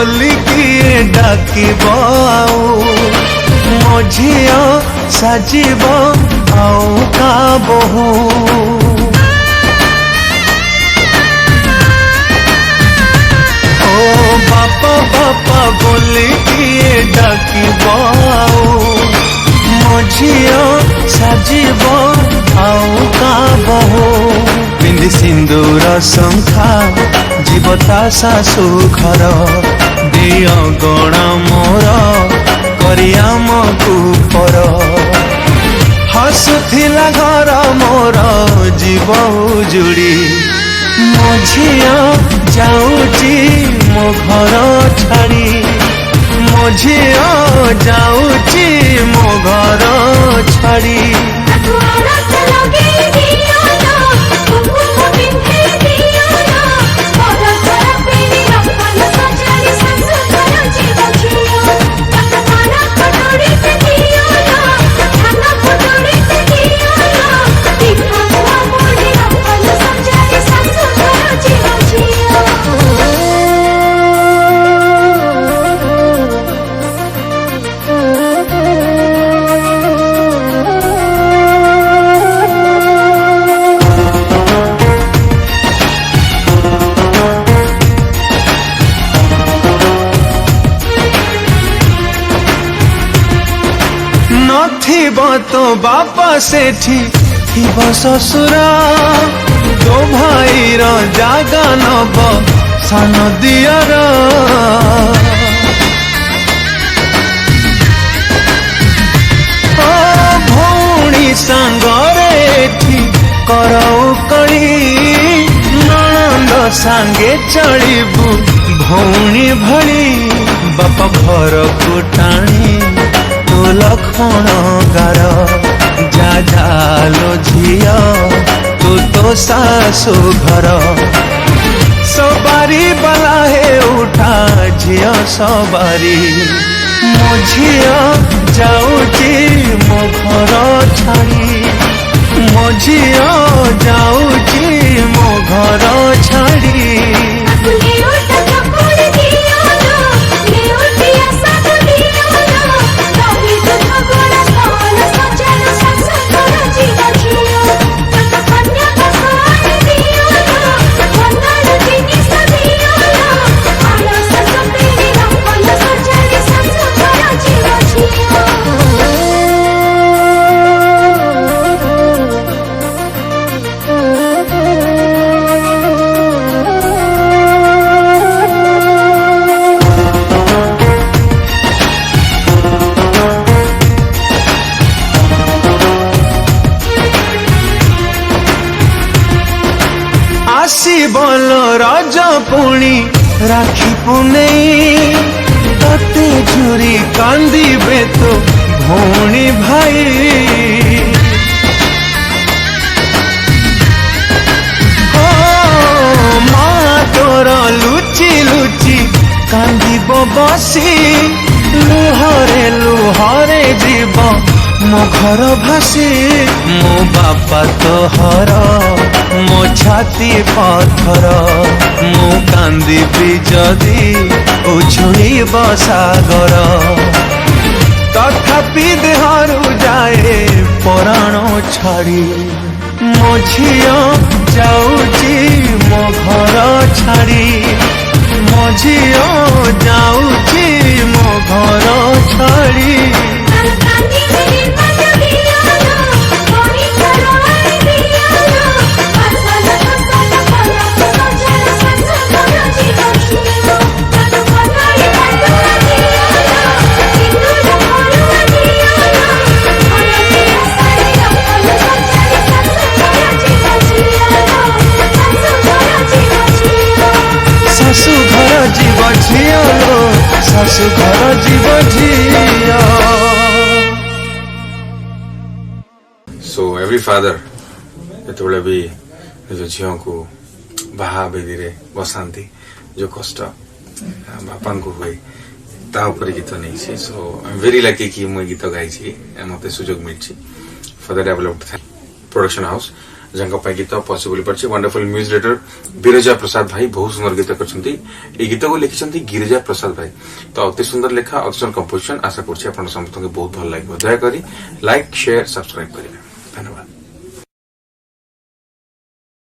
बोली किए डाकिब मो झिया साजिब आउ का बहु ओ बापा बापा बोली किए डाकिब मो झिया साजिब आउ का बहु पिंधि सिंदूर शंखा जीवता शाशु घर दिय गण मोर करियाम कुपर हसुथिला घर मोर जीव उजुड़ी मो झिया जाऊची मो घर छाड़ी मो झिया जाऊची मो घर छाड़ी तो बापा सेठी थिब ससुरा तो भाई रो जागा नब सान दियर भौणी सांगरे एठी करौ कड़ी ननंद सांगे चलिबू भौणी भली बापा घर को टाणी तो लखण गार जा झालो झिया तू तो सासु घर सवारी बला है उठा झिया सवारी मो झिया जाऊची मो घर छाड़ी मो झिया जाऊची मो घर छाड़ी बोल राज पुणी राखी पुनई तते झुरी कांदीबे तो भौणी भाई माँ तोर लुचि लुचि कांदीब बसी लुहरे जीव मो घर भासी मो बापा तोहर मो छाती पत्थर मो कांदी जदि उछुड़ी सागर तथापि देहरु जाए पराण छाड़ी मो झिया जाऊची मो घर छाड़ी मो झिया जाऊची मो घर छाड़ी सासु घर जीव झिया लो सासु घर जीव झिया। सो एवरी फादर ये भी निज झील को बाहा बेदी रे बसाती जो कष्ट बापा को हुए तापर गीत नहीं। So I am very lucky कि मुझे गीत गाई मत सुजोग मिली for the developed production house जहाँ गीत पॉसिबल पड़े wonderful music director Girija Prasad भाई बहुत सुंदर गीत करछंती ए गीत को लिखिछंती गिरिजा प्रसाद भाई तो अति सुंदर लेखा अति सुंदर कंपोजिशन आशा करछि आपन समस्त के बहुत भल लागो दया करी लाइक शेयर सब्सक्राइब करिवे धन्यवाद।